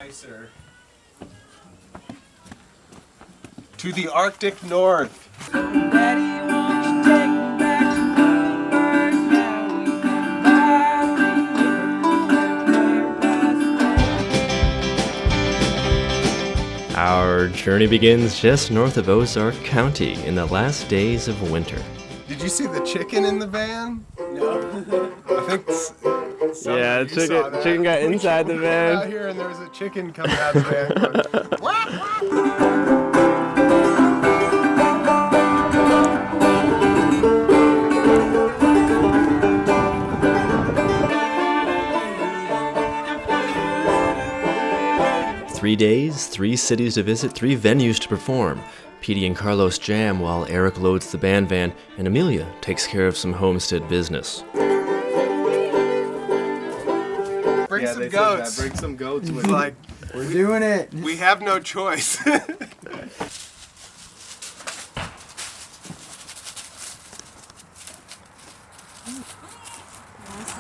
Nicer. To the Arctic North. Daddy, won't you take me back to Newburgh now? We can buy Our journey begins just north of Ozark County in the last days of winter. Did you see the chicken in the van? No. I think. Yeah, chicken got inside the van. Out here and there was a chicken coming out of the van going, wah, wah. 3 days, 3 cities to visit, 3 venues to perform. Petey and Carlos jam while Eric loads the band van and Amelia takes care of some homestead business. Bring some goats. Bring some goats with Like, We're doing it. we have no choice.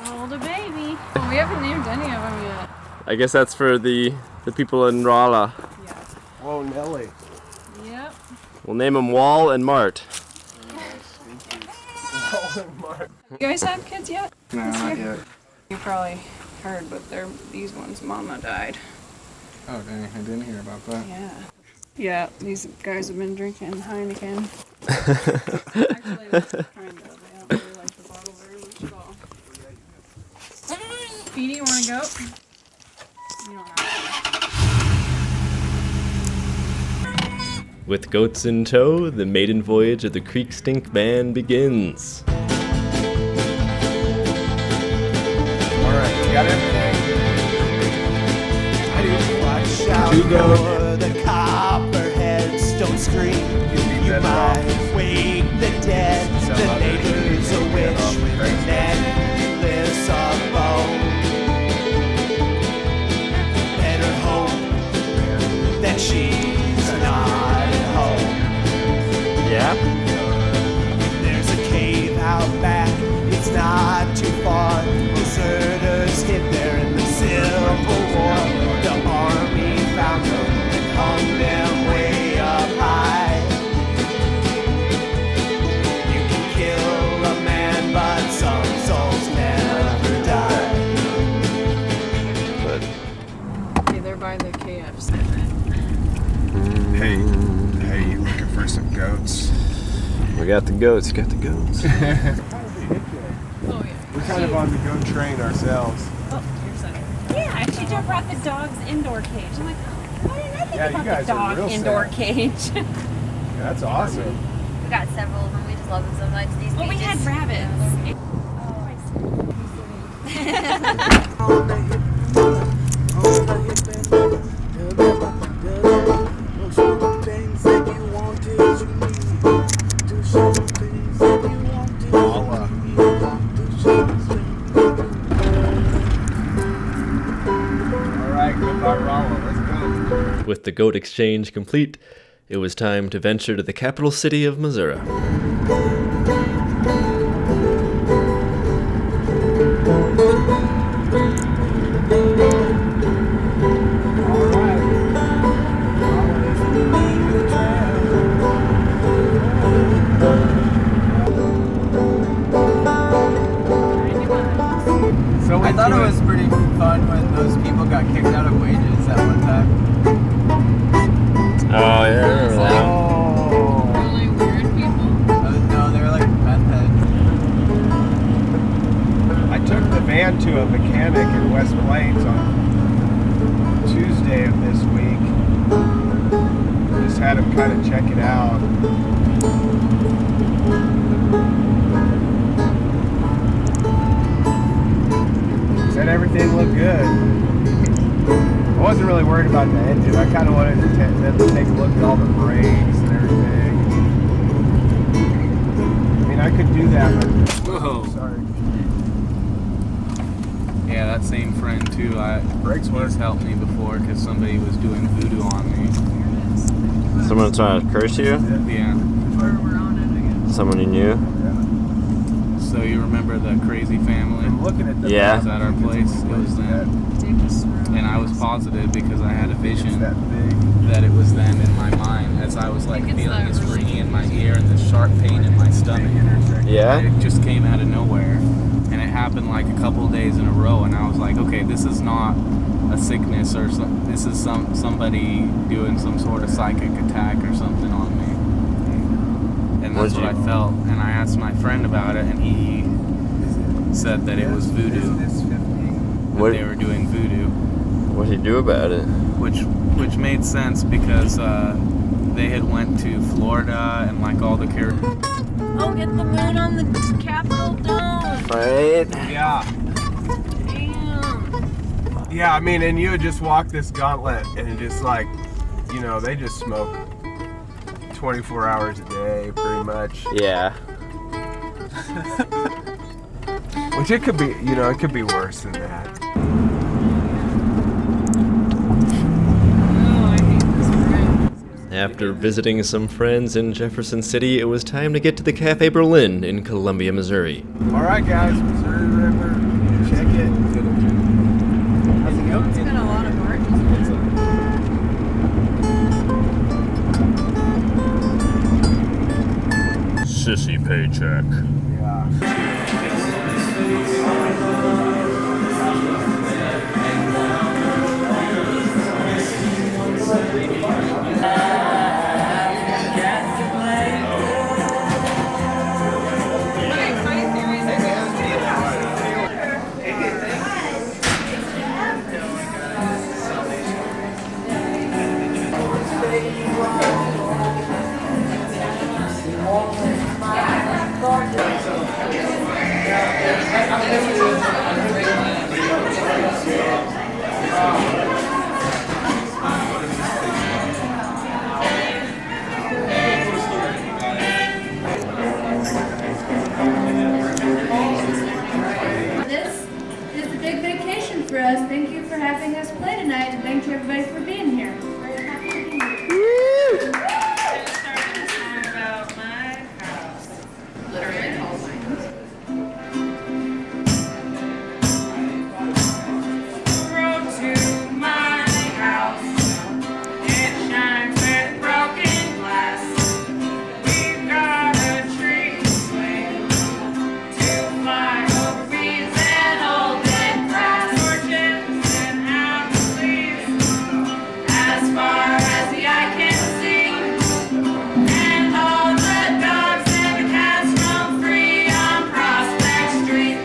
Hold a baby. We haven't named any of them yet. I guess that's for the people in Rolla. Yeah. Whoa, Nelly. Yep. We'll name them Wall and Mart. You guys have kids yet? No, not yet. You probably heard, but these ones, Mama died. Oh dang, I didn't hear about that. Yeah. Yeah, these guys have been drinking Heineken. Actually, kind of. They don't really like the bottle very much at all. Petey, you want to go? You don't have With goats in tow, the maiden voyage of the Creek Stink Band begins. Alright, you got everything? I do. Watch out for the copperheads. Don't scream. You might wake the dead. The neighbor's a witch with a necklace of bone. Better hope that she's not at home. Yeah? There's a cave out back. It's not too far. Deserters hid there in the Civil War. The army found them and hung them way up high. You can kill a man, but some souls never die. But Okay, they're by the KFC. Hey, you looking for some goats? we got the goats. Got the goats. Oh, yeah. We're kind of on the goat train ourselves. Oh, here's that. Yeah, she just brought the dog's indoor cage. I'm like, why didn't I think Yeah, you about guys the are dog real indoor sad. cage? Yeah, that's awesome. We got several of them. We just love them so much. These well, we had rabbits. Alright, goodbye, Rolla. Let's go. With the goat exchange complete, it was time to venture to the capital city of Missouri. So I thought it was pretty fun when those people got kicked out of wages that one time. Oh yeah. Really weird people. No, they were like meth heads. I took the van to a mechanic in West Plains on Tuesday of this week. Just had him kind of check it out. Said everything looked good. I wasn't really worried about the engine. I kind of wanted them to take a look at all the brakes and everything. I mean, I could do that, but Whoa. sorry. Yeah, that same friend too. Brakes work. He's helped me before because somebody was doing voodoo on me. Someone trying to curse you? Yeah. We're on it again. Someone you knew? So you remember the crazy family? I'm looking at the Yeah. Was at our place. It was them. Take us through. and I was positive because I had a vision That big. that it was them in my mind as I was like feeling this ringing in my ear and this sharp pain in my stomach. Yeah? It just came out of nowhere, and it happened like a couple of days in a row, and I was like, okay, this is not a sickness or this is somebody doing some sort of psychic attack or something on me. And that's what I felt, and I asked my friend about it, and he said that it was voodoo. That they were doing voodoo. What did he do about it? Which made sense because they had went to Florida and like all the Caribbean. Oh, get the moon on the Capitol dome. Right? Yeah. Damn. Yeah, I mean, and you would just walk this gauntlet and it just like, you know, they just smoke 24 hours a day, pretty much. Yeah. Which it could be, you know, it could be worse than that. After visiting some friends in Jefferson City, it was time to get to the Cafe Berlin in Columbia, Missouri. All right, guys, Missouri River, check it. How's it going? It's been a lot of barges. Sissy paycheck. Yeah. This is a big vacation for us. Thank you for having us play tonight, and thank you everybody for being here. We're happy to be here. Starting a song about my house. Literally all mine. Road to my house. It shines with broken glass. We've got a tree swing to fly over weeds and old dead grass. Torches and apple leaves as far as the eye can see. And all the dogs and the cats roam free on Prospect Street.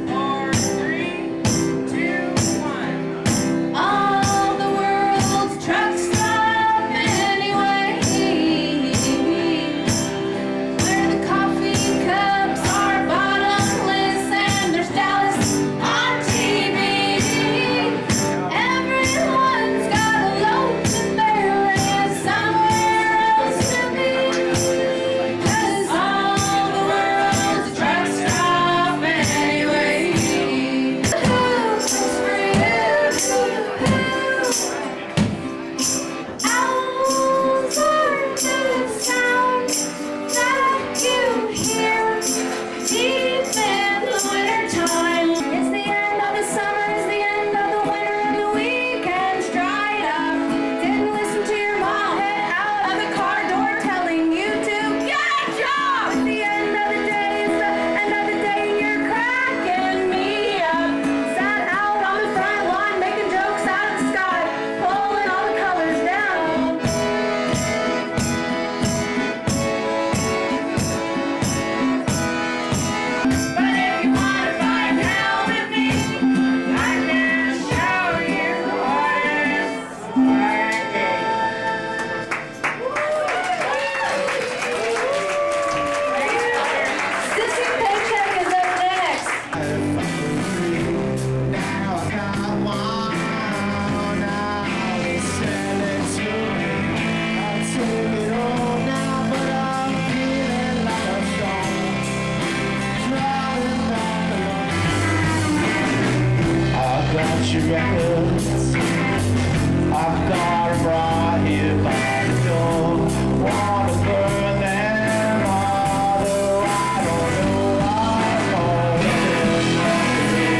4, 3, 2, 1. All the world's trucks stop anyway. Where the coffee cups are bottomless and there's Dallas on TV. Everyone's got a load to bear and somewhere else to be. 'Cause all the world's trucks stop anyway. Who's for you? Owls are the sound that you hear deep in the wintertime. It's the end of the summer, it's the end of the winter, and the weekend's dried up. Didn't listen to your mom, head out of the car door telling you to get a job. It's the end of the day, it's the end of the day, and you're cracking me up. Sat out on the front lawn making jokes out of the sky, pulling all the colors down. But if you wanna find out with me, I can show you what it's like. Sissy Paycheck is up next. I've got your records. I've got 'em right here by the door. Wanna burn them all, though I don't know what I'm gonna do.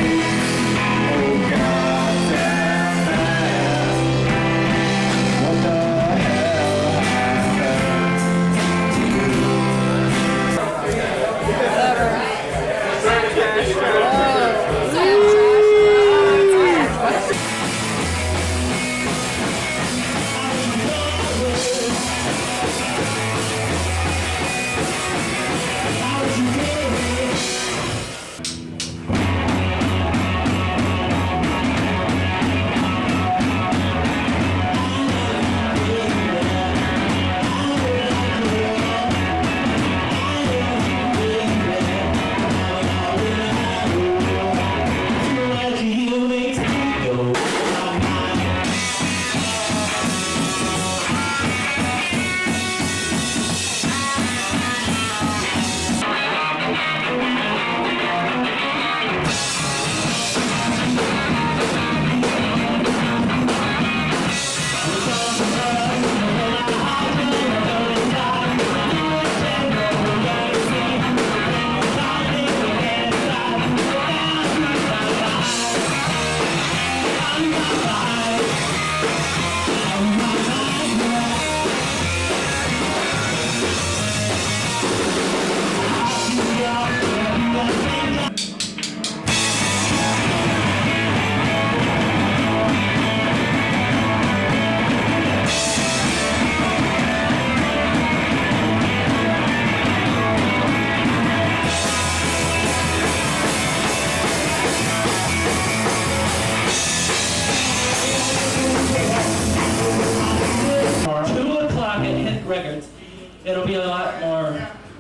It'll be a lot more.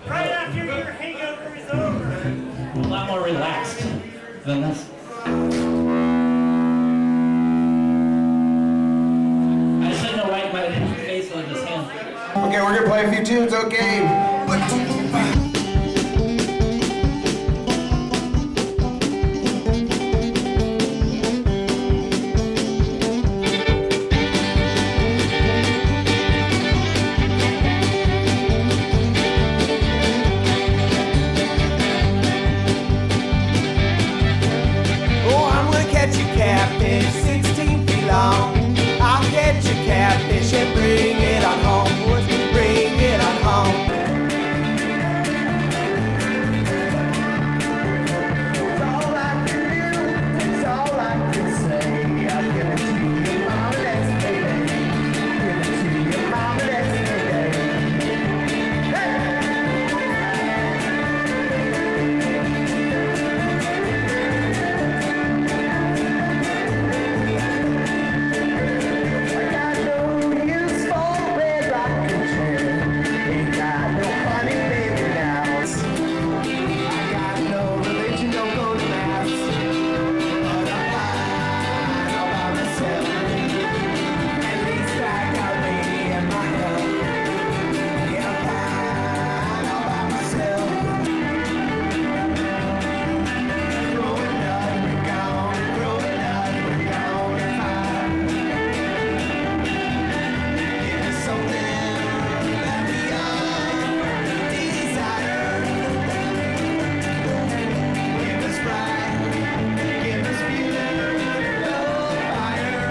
Right after your hangover is over. A lot more relaxed than this. I shouldn't have wiped my face with this hand. Okay, we're gonna play a few tunes, okay? Oh, I'm gonna catch a catfish 16 feet long. I'll catch a catfish and bring it on home. Boys, bring it on home. It's all I can do, it's all I can say. I'll give it to your mama next payday. Give it to your mama next payday. Hey! I got no use for red rocking chair. Ain't got no funny baby now. I got no religion, don't go to mass. But I'm fine all by myself. At least I got a lady in my cup. Yeah, I'm fine all by myself. Growing up, we're gone. Growing up, we're gone. And fine. Give us something that we all desire. Give us pride, give us beautiful fire.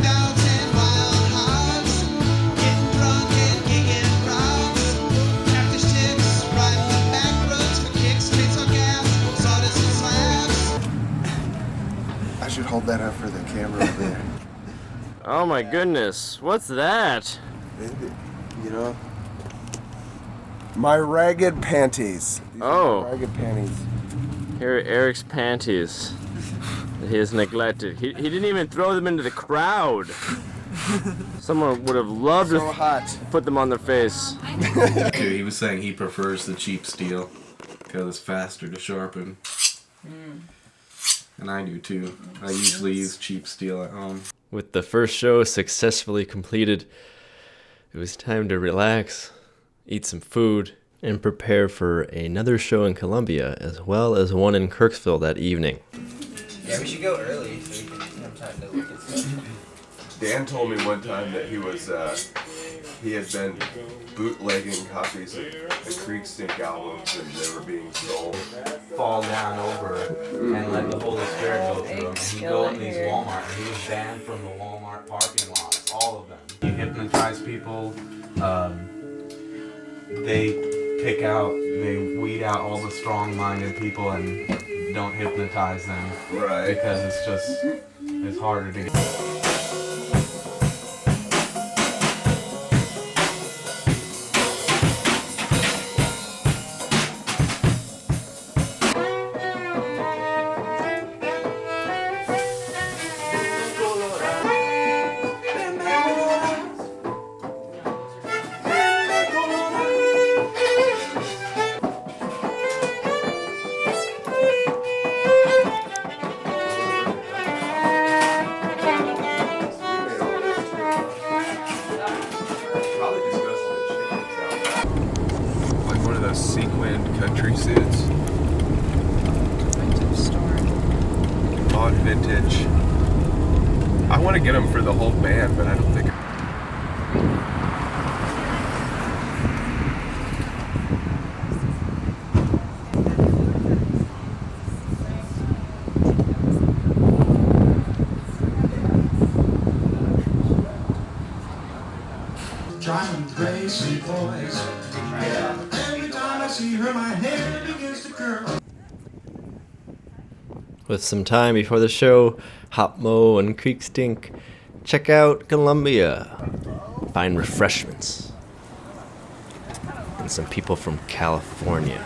Dogs and wild hogs, getting drunk and kicking rocks. Catfish tips, riding the back roads for kicks, streets on gas, sawdust and slabs. I should hold that up for the camera over there. Oh my goodness, what's that? You know? My ragged panties. These are Oh. my ragged panties. Here are Eric's panties that he has neglected. He didn't even throw them into the crowd. Someone would have loved So to hot. put them on their face. Dude, he was saying he prefers the cheap steel because it's faster to sharpen. And I do too. I usually use cheap steel at home. With the first show successfully completed, it was time to relax, eat some food, and prepare for another show in Columbia, as well as one in Kirksville that evening. Yeah, we should go early so we can have time to look at stuff. Dan told me one time that he had been bootlegging copies of the Creekstink albums and they were being sold. Fall down over and let the Holy Spirit go through him. And he'd go in these Walmart. And he was banned from the Walmart parking lots, all of them. You hypnotize people. They weed out all the strong-minded people and don't hypnotize them. Right. Because it's harder to get. country suits. Vintage store. On vintage. I want to get them for the whole band, but I don't think. Driving crazy boys. Every time I see her, my head begins to curl. With some time before the show, Hop Mo and Creek Stink, check out Columbia. Find refreshments. And some people from California.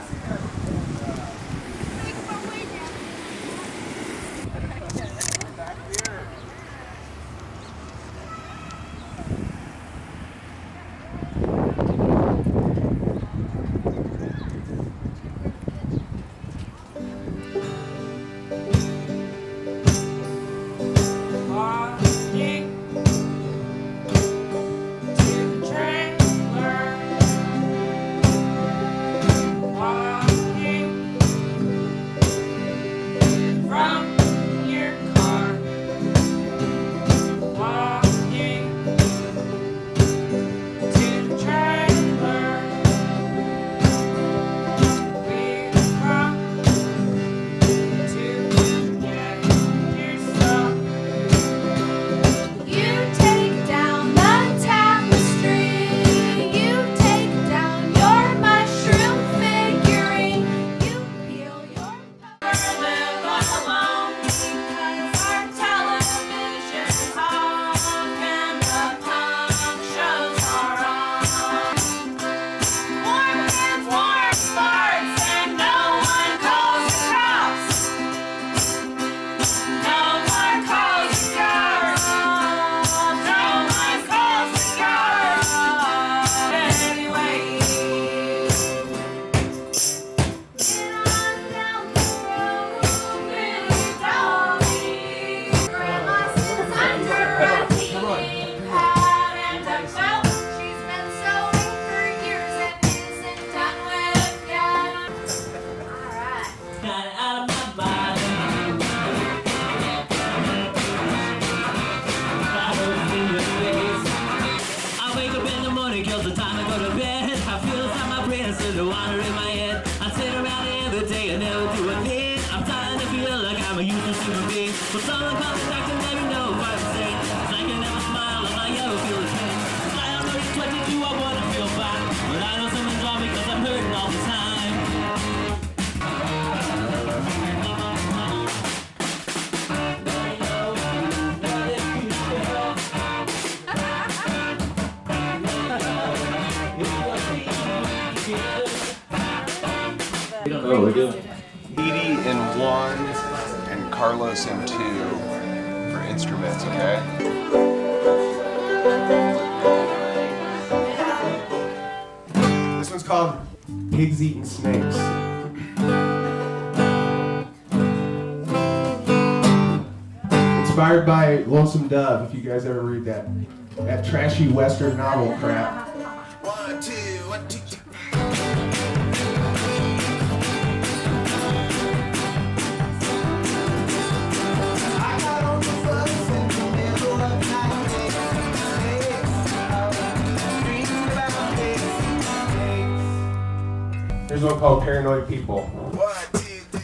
Edie in 1 and Carlos in 2 for instruments, okay? This one's called Pigs Eating Snakes. Inspired by Lonesome Dove, if you guys ever read that trashy Western novel crap. 1, 2, 1, 2, 3. There's one called Paranoid People. 1, 2, 3.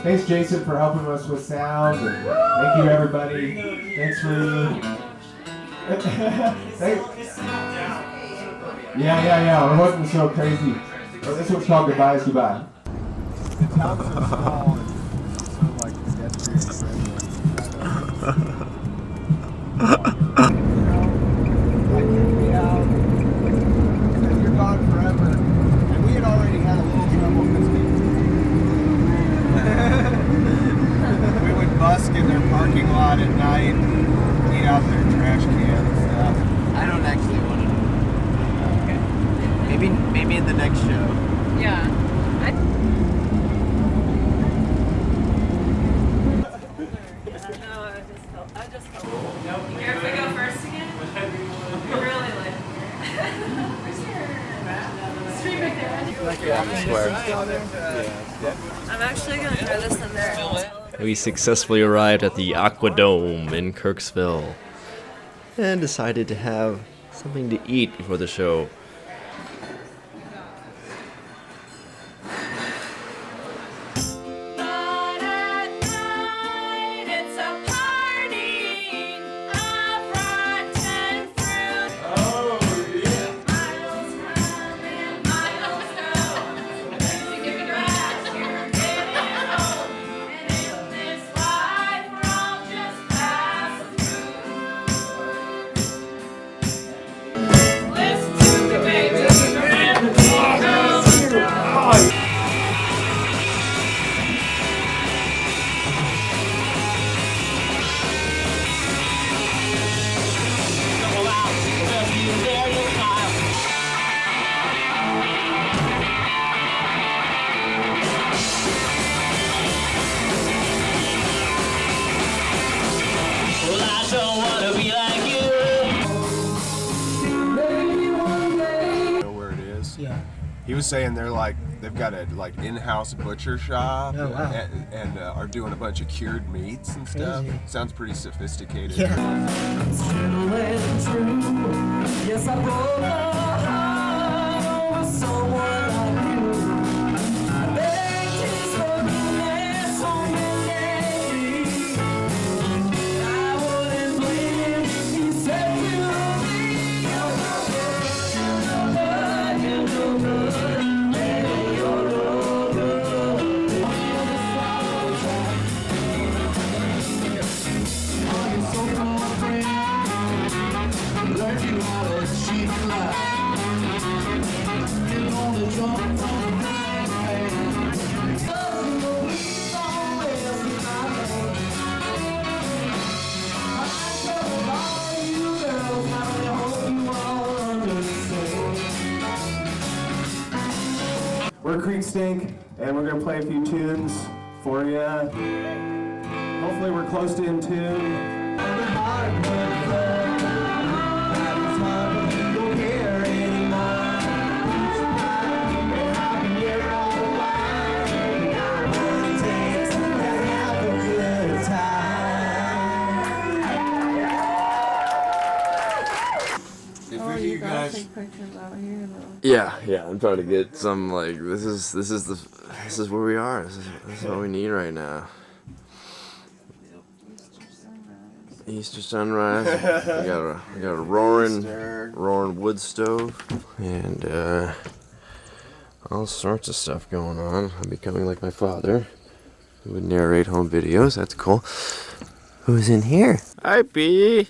Thanks, Jason, for helping us with sound. And thank you, everybody. Thanks for. Yeah. It wasn't so crazy. Well, this one's called Goodbye is Goodbye. The town's so small and so like pedestrian friendly. You're gone forever. And we had already had a little trouble because we would busk in their parking lot at night, eat out their trash can and stuff. I don't actually want to know. Okay. Maybe in the next show. Yeah. I just hope. You care if we go first again? You're really like. Street right there. I'm actually gonna try this in there. We successfully arrived at the Aquadome in Kirksville and decided to have something to eat before the show. He was saying they've got a in-house butcher shop and are doing a bunch of cured meats and stuff. Sounds pretty sophisticated. Yes, I broke my heart over someone I knew. I begged his forgiveness so many. I wouldn't blame him. He said to me, "You're no good, you're no good, you're no good, baby, you're no good." Oh, you're so called friend. Learn you how to cheat life. You know the jump from the frying pan. Doesn't know he's always in my hand. I tell all you girls, I really hope you all understand. We're Creek Stink, and we're gonna play a few tunes for you. Hopefully, we're close to in tune. Yeah, I'm trying to get some this is where we are. This is what we need right now. Easter sunrise. we got a roaring wood stove and all sorts of stuff going on. I'm becoming like my father, who would narrate home videos. That's cool. Who's in here? Hi, B.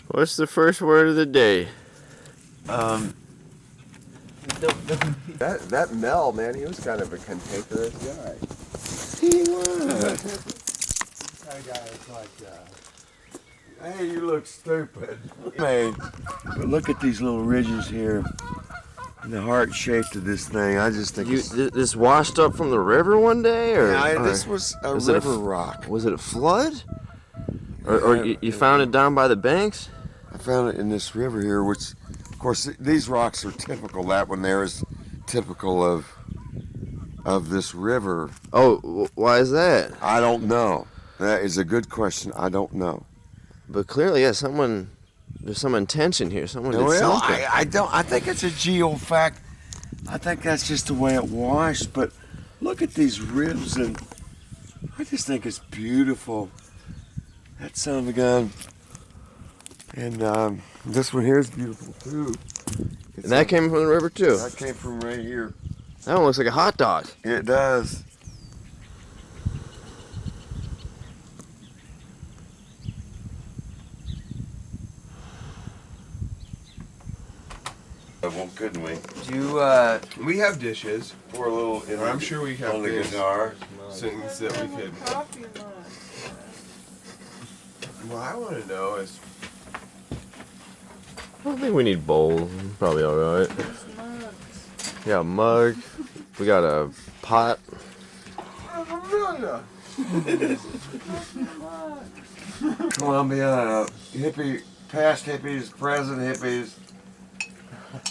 What's the first word of the day? That Mel, man, he was kind of a cantankerous guy. He was. Kind of guy that's like, hey, you look stupid. Man, but look at these little ridges here. And the heart shape of this thing. I just think this washed up from the river one day, or this was a river rock. Was it a flood? Or you found it down by the banks? I found it in this river here, which, of course, these rocks are typical. That one there is typical of this river. Oh, why is that? I don't know. That is a good question. I don't know. But clearly, there's some intention here. Someone did something. I think it's a geo fact. I think that's just the way it washed. But Look at these ribs, and I just think it's beautiful. That son of a gun. And this one here is beautiful too. And that came from the river too. That came from right here. That one looks like a hot dog. It does. Well, couldn't we? We have dishes. Pour a little. I'm sure we have on the this guitar. things that we could. What I want to know is. I don't think we need bowls. Probably alright. We got a mug. We got a pot. Columbia, hippie, past hippies, present hippies.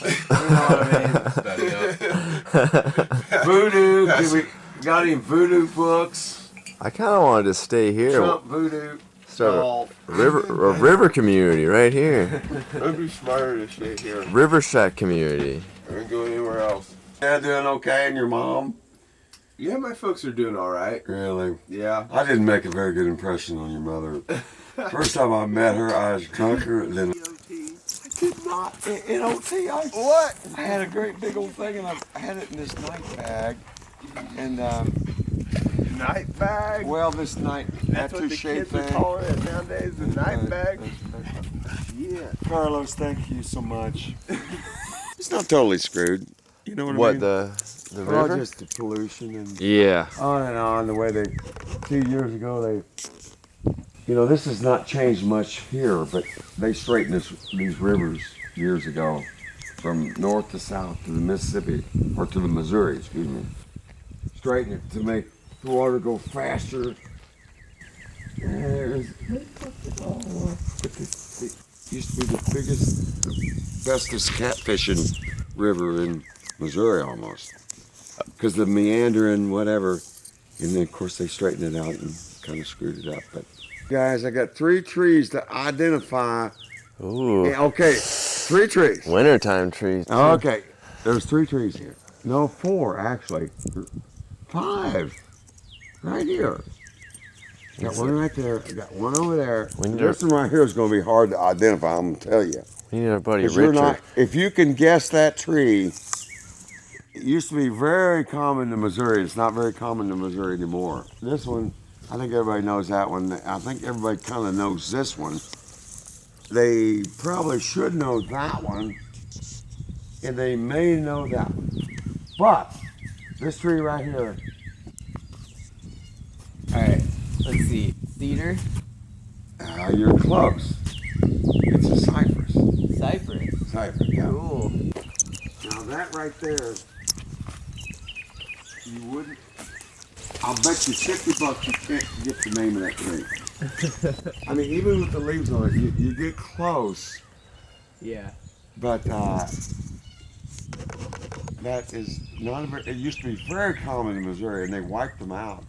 You know what I mean? Voodoo. We got any voodoo books? I kind of wanted to stay here. Trump voodoo. Start a river community right here. It'd be smarter to stay here. River shack community. And go anywhere else. Yeah, doing okay, and your mom? Yeah, my folks are doing all right. Really? Yeah. I didn't make a very good impression on your mother. First time I met her, I was drunker than. I did not. In OT, what? I had a great big old thing, and I had it in this night bag. And Night bag? well, this night That's what the shape kids thing. are calling it nowadays, the night bag. Yeah. Carlos, thank you so much. It's not totally screwed. You know what I What, mean? the Well, river? just the pollution and Yeah. on and on. The way they 2 years ago this has not changed much here, but they straightened these rivers years ago from north to south to the Mississippi or to the Missouri, excuse me. Straighten it to make the water go faster. It used to be the biggest, bestest catfishing river in Missouri almost. Because the meandering, whatever, and then of course they straightened it out and kind of screwed it up. But guys, I got 3 trees to identify. Ooh. Okay, 3 trees. Wintertime trees. Too. Okay, there's 3 trees here. No, 4 actually. 5. Right here. Got one right there. I got one over there. This one right here is going to be hard to identify, I'm going to tell you. We need our buddy Richard. If you can guess that tree, it used to be very common in Missouri. It's not very common in Missouri anymore. This one, I think everybody knows that one. I think everybody kind of knows this one. They probably should know that one, and they may know that one. But this tree right here. Alright, let's see. Cedar? You're close. It's a cypress. Cypress. Cypress, yeah. Cool. Now that right there, you wouldn't. I'll bet you $50 you can't get the name of that tree. I mean, even with the leaves on it, you get close. Yeah. But that is not a very, it used to be very common in Missouri, and they wiped them out.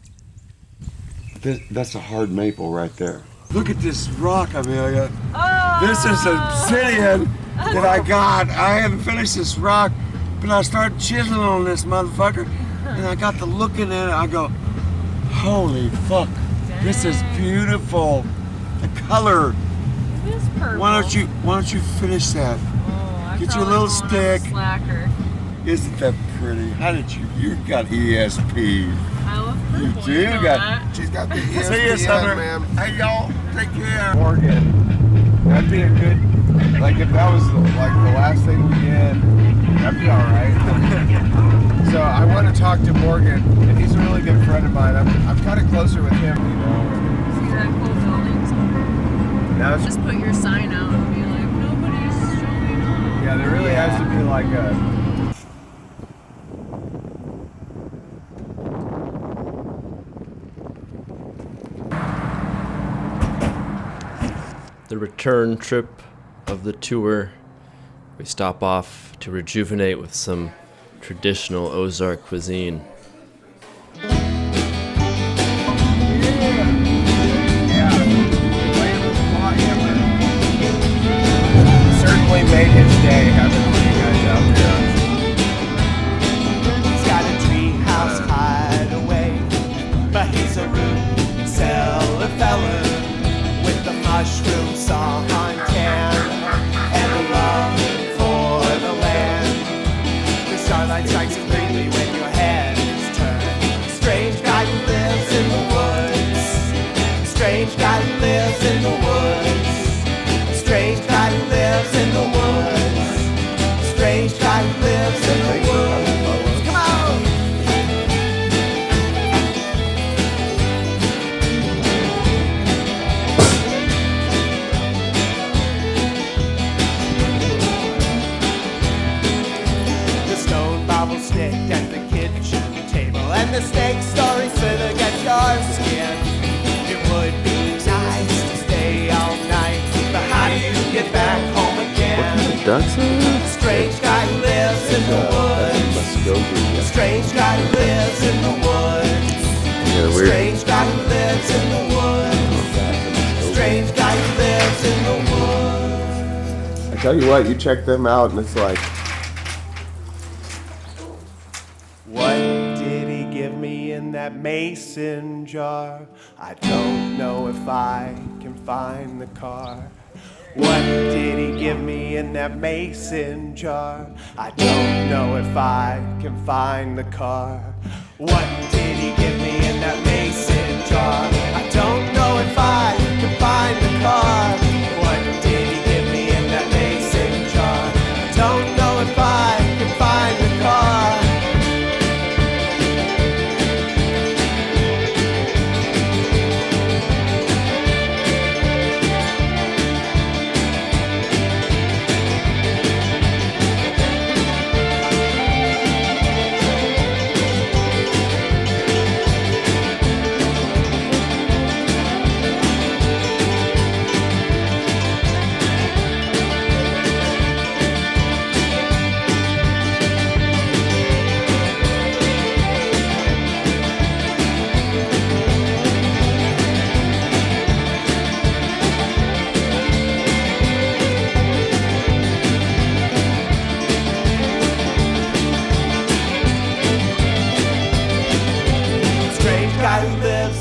That's a hard maple right there. Look at this rock, Amelia. Oh. This is obsidian that I got. I haven't finished this rock, but I started chiseling on this motherfucker, and I got to looking at it. I go, holy fuck, this is beautiful. The color. It is purple. Why don't you finish that? Oh, Get you a little stick. Slacker. Isn't that pretty? How did you got ESP? I love purple. You do? know Got, that. She's got the see you, Sumner. Hey, y'all, take care. Morgan. That'd be a good, like if that was the last thing we did, that'd be all right. So I want to talk to Morgan, and he's a really good friend of mine. I'm kind of closer with him, you know. See that cool building? Now it's, Just put your sign out and be like, nobody's showing up. yeah, there really has to be like a. The return trip of the tour, we stop off to rejuvenate with some traditional Ozark cuisine. Certainly made his day having all you guys out there. He's got a tree house high sit at the kitchen table and the snake story sit against your skin. It would be nice to stay all night, but how do you get back home again? Ducks are there? Strange guy who lives in the woods. Strange guy who lives in the woods. Yeah, weird. Strange guy who lives in the woods. Strange guy who lives in the woods. I tell you what, you check them out, and it's like, What did he give me in that mason jar? I don't know if I can find the car. What did he give me in that mason jar? I don't know if I can find the car. What did he give me in that mason jar? I don't know if I can find the car. What did he give me in that mason jar? I don't know if I can find the car.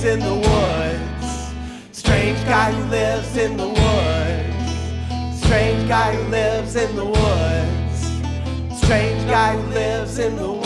In the woods, strange guy who lives in the woods, strange guy who lives in the woods, strange guy who lives in the woods.